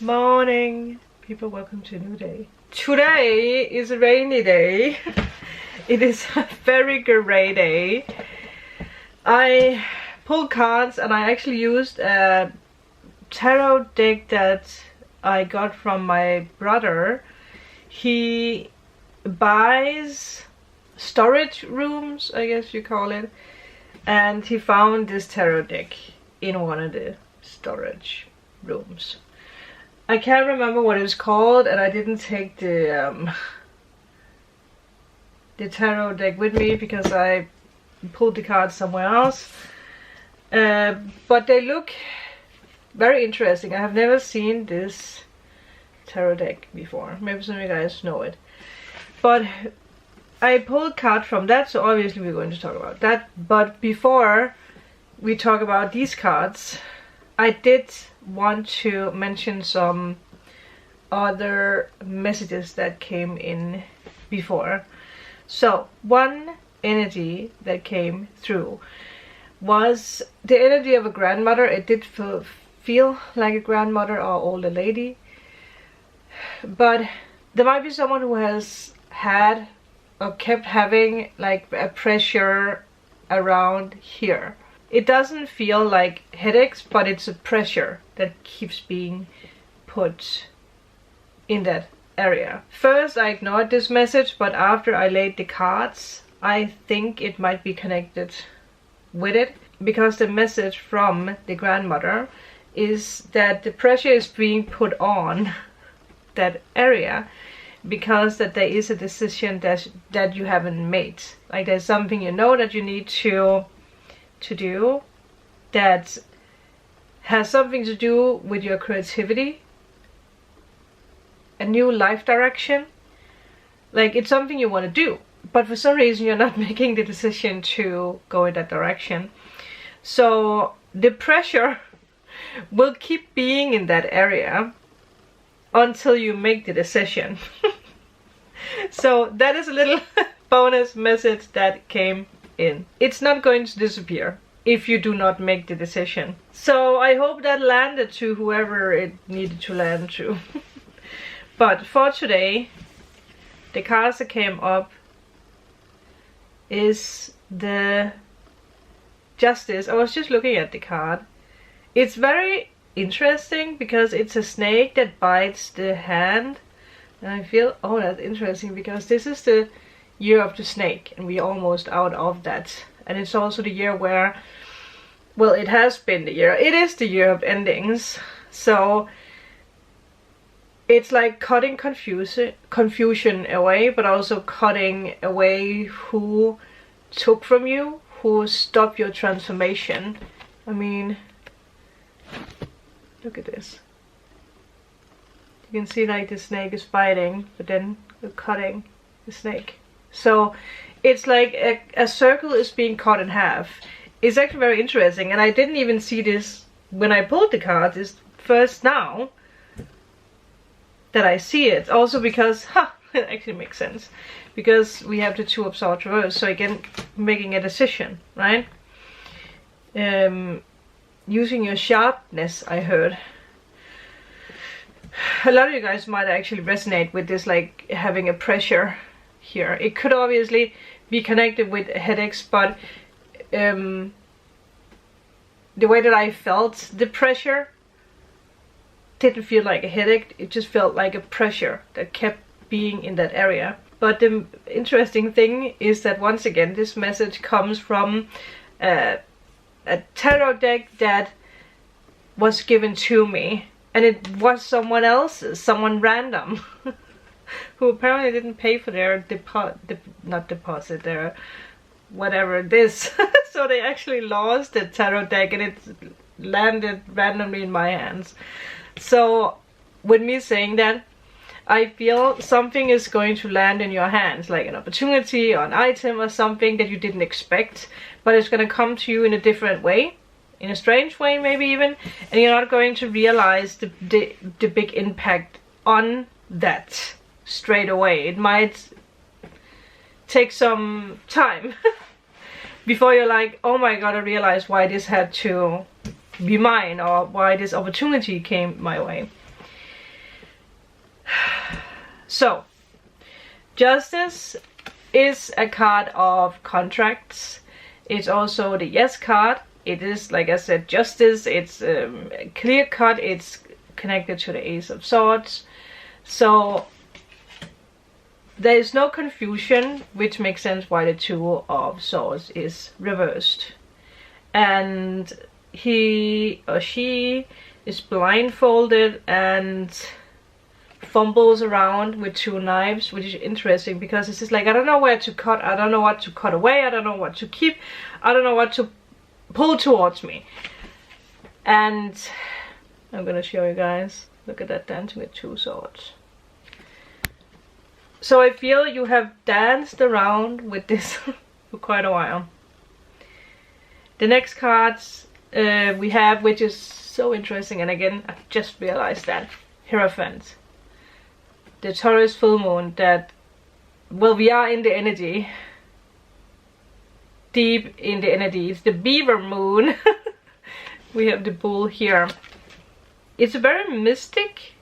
Morning, people, welcome to a new day. Today is a rainy day. It is a very gray day. I pulled cards and I actually used a tarot deck that I got from my brother. He buys storage rooms, I guess you call it, and he found this tarot deck in one of the storage rooms. I can't remember what it was called, and I didn't take the tarot deck with me because I pulled the cards somewhere else. But they look very interesting. I have never seen this tarot deck before. Maybe some of you guys know it. But I pulled a card from that, so obviously we're going to talk about that. But before we talk about these cards, I did want to mention some other messages that came in before. So one energy that came through was the energy of a grandmother. It did feel like a grandmother or older lady, but there might be someone who has had or kept having like a pressure around here. It doesn't feel like headaches, but it's a pressure that keeps being put in that area. First, I ignored this message, but after I laid the cards, I think it might be connected with it, because the message from the grandmother is that the pressure is being put on that area because that there is a decision that you haven't made. Like there's something you know that you need to do that has something to do with your creativity, a new life direction. Like it's something you want to do, but for some reason you're not making the decision to go in that direction. So the pressure will keep being in that area until you make the decision. So that is a little bonus message that came in. It's not going to disappear if you do not make the decision. So I hope that landed to whoever it needed to land to. But for today, the cards that came up is the Justice. I was just looking at the card. It's very interesting because it's a snake that bites the hand. And I feel, oh, that's interesting because this is the year of the snake and we're almost out of that. And it's also the year where, well, it has been the year. It is the year of endings. So it's like cutting confusion away, but also cutting away who took from you, who stopped your transformation. I mean, look at this. You can see like the snake is biting, but then you're cutting the snake. So it's like a circle is being cut in half. It's actually very interesting, and I didn't even see this when I pulled the cards. It's first now that I see it. Also because, it actually makes sense. Because we have the Two of Swords reversed, so again, making a decision, right? Using your sharpness, I heard. A lot of you guys might actually resonate with this, like having a pressure here. It could obviously be connected with headaches, but the way that I felt the pressure didn't feel like a headache. It just felt like a pressure that kept being in that area. But the interesting thing is that once again this message comes from a tarot deck that was given to me, and it was someone else's, someone random who apparently didn't pay for their deposit, their whatever it is. So they actually lost the tarot deck and it landed randomly in my hands. So with me saying that, I feel something is going to land in your hands, like an opportunity or an item or something that you didn't expect, but it's going to come to you in a different way, in a strange way maybe even, and you're not going to realize the big impact on that straight away. It might take some time before you're like, oh my god, I realized why this had to be mine, or why this opportunity came my way. So, Justice is a card of contracts. It's also the Yes card. It is, like I said, justice. It's clear cut. It's connected to the Ace of Swords. So there is no confusion, which makes sense why the Two of Swords is reversed. And he or she is blindfolded and fumbles around with two knives, which is interesting because it's just like, I don't know where to cut, I don't know what to cut away, I don't know what to keep, I don't know what to pull towards me. And I'm gonna show you guys. Look at that, dancing with two swords. So I feel you have danced around with this for quite a while. The next cards we have, which is so interesting, and again I just realized that, Hierophant. The Taurus full moon, that, well, we are in the energy, deep in the energy. It's the beaver moon. We have the bull here. It's a very mystic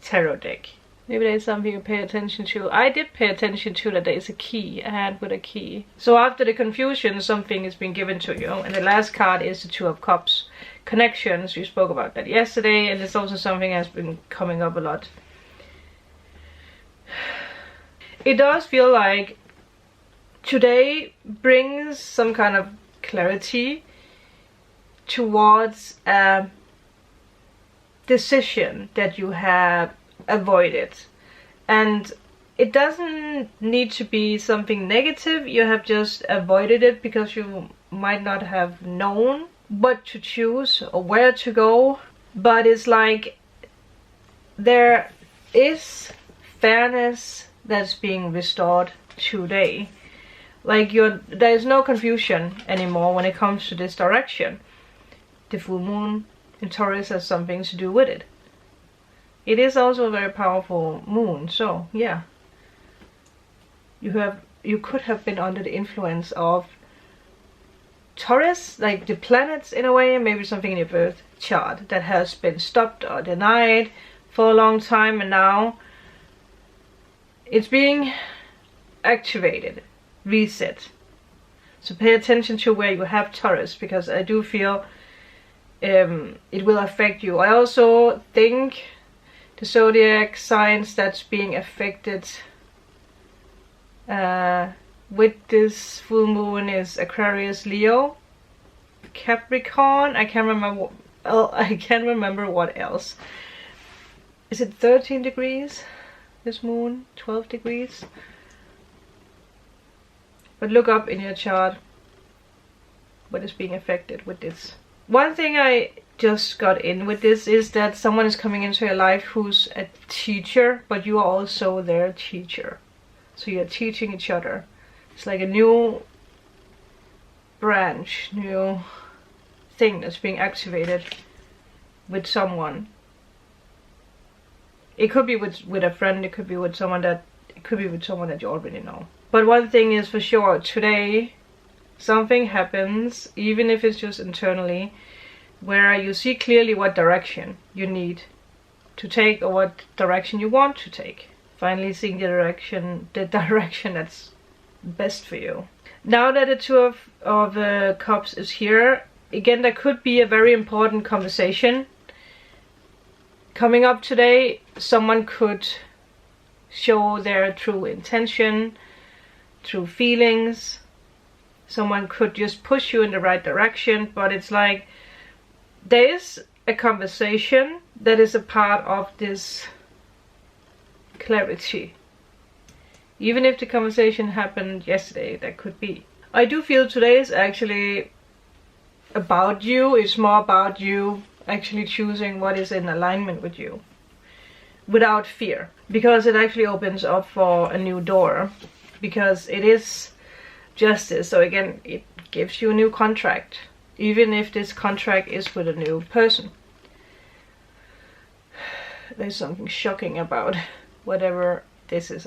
tarot deck. Maybe there's something you pay attention to. I did pay attention to that there is a key, a hand with a key. So after the confusion, something is being given to you. And the last card is the Two of Cups. Connections, we spoke about that yesterday, and it's also something that has been coming up a lot. It does feel like today brings some kind of clarity towards a decision that you have avoided. And it doesn't need to be something negative. You have just avoided it because you might not have known what to choose or where to go. But it's like there is fairness that's being restored today. Like there is no confusion anymore when it comes to this direction. The full moon in Taurus has something to do with it. It is also a very powerful moon, so yeah. You could have been under the influence of Taurus, like the planets in a way, maybe something in your birth chart that has been stopped or denied for a long time, and now it's being activated, reset. So pay attention to where you have Taurus, because I do feel it will affect you. I also think the zodiac signs that's being affected with this full moon is Aquarius, Leo, Capricorn. I can't remember what else. Is it 13 degrees? This moon, 12 degrees. But look up in your chart what is being affected with this. One thing I just got in with this is that someone is coming into your life who's a teacher, but you are also their teacher. So you're teaching each other. It's like a new branch, new thing that's being activated with someone. It could be with a friend, it could be with someone that you already know. But one thing is for sure, today something happens, even if it's just internally, where you see clearly what direction you need to take or what direction you want to take. Finally seeing the direction that's best for you. Now that the Two of Cups is here, again, there could be a very important conversation coming up today. Someone could show their true intention, true feelings. Someone could just push you in the right direction, but it's like there is a conversation that is a part of this clarity. Even if the conversation happened yesterday, that could be. I do feel today is actually about you. It's more about you actually choosing what is in alignment with you without fear, because it actually opens up for a new door, because it is justice. So again, it gives you a new contract, even if this contract is with a new person. There's something shocking about whatever this is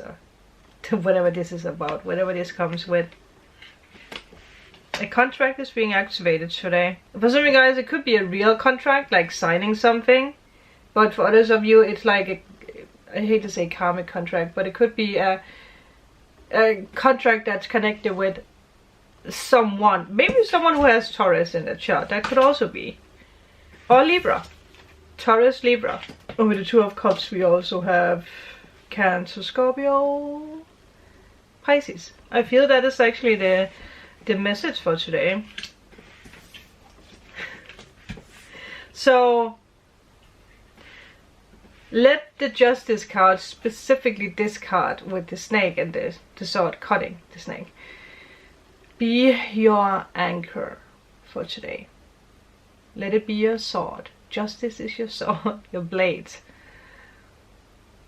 about, whatever this comes with. A contract is being activated today. For some of you guys, it could be a real contract, like signing something. But for others of you, it's like I hate to say karmic contract, but it could be a contract that's connected with someone. Maybe someone who has Taurus in the chart. That could also be. Or Libra. Taurus, Libra. And with the Two of Cups we also have Cancer, Scorpio, Pisces. I feel that is actually the message for today. So let the Justice card, specifically this card with the snake and the sword cutting the snake, be your anchor for today. Let it be your sword. Justice is your sword, your blades.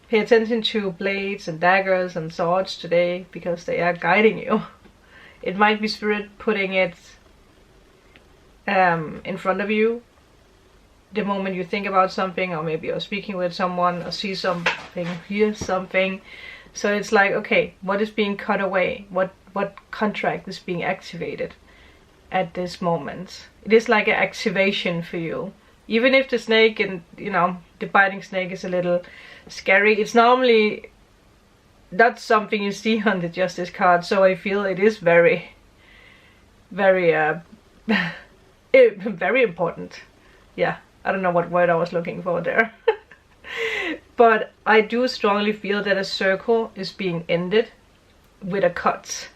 Pay attention to blades and daggers and swords today because they are guiding you. It might be Spirit putting it in front of you the moment you think about something, or maybe you're speaking with someone or see something, hear something. So it's like, okay, what is being cut away? What contract is being activated at this moment? It is like an activation for you. Even if the snake and, you know, the biting snake is a little scary, it's normally not something you see on the Justice card. So I feel it is very, very, very important. Yeah. I don't know what word I was looking for there. But I do strongly feel that a circle is being ended with a cut.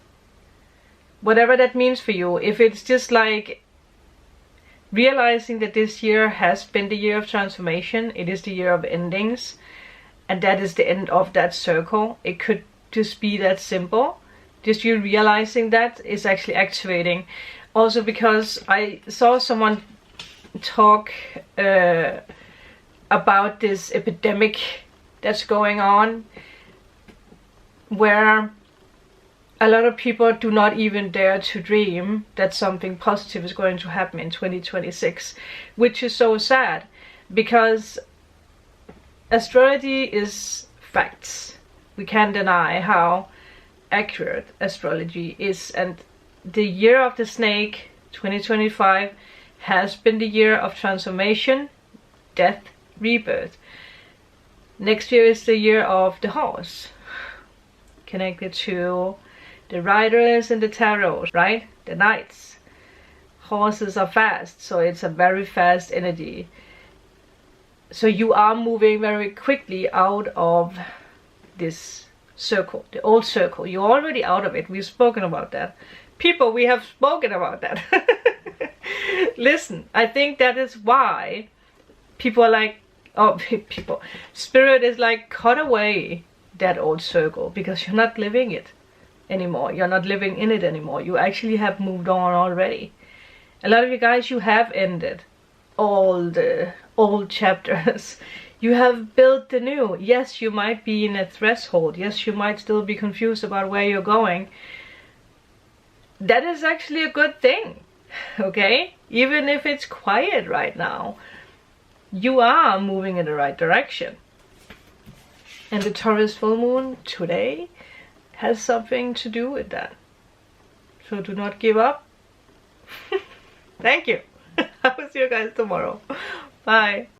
Whatever that means for you. If it's just like realizing that this year has been the year of transformation. It is the year of endings. And that is the end of that circle. It could just be that simple. Just you realizing that is actually activating. Also because I saw someone talk about this epidemic that's going on, where a lot of people do not even dare to dream that something positive is going to happen in 2026, which is so sad because astrology is facts. We can't deny how accurate astrology is, and the year of the snake 2025 has been the year of transformation, death, rebirth. Next year is the year of the horse, connected to the riders in the tarot, right? The knights. Horses are fast, so it's a very fast energy. So you are moving very quickly out of this circle, the old circle. You're already out of it. We've spoken about that. People, we have spoken about that. Listen, I think that is why people are like, oh, people, Spirit is like, cut away that old circle because you're not living it anymore. You're not living in it anymore. You actually have moved on already. A lot of you guys, you have ended all the old chapters. You have built the new. Yes, you might be in a threshold. Yes, you might still be confused about where you're going. That is actually a good thing. Okay, even if it's quiet right now, you are moving in the right direction. And the Taurus full moon today has something to do with that. So do not give up. Thank you. I will see you guys tomorrow. Bye.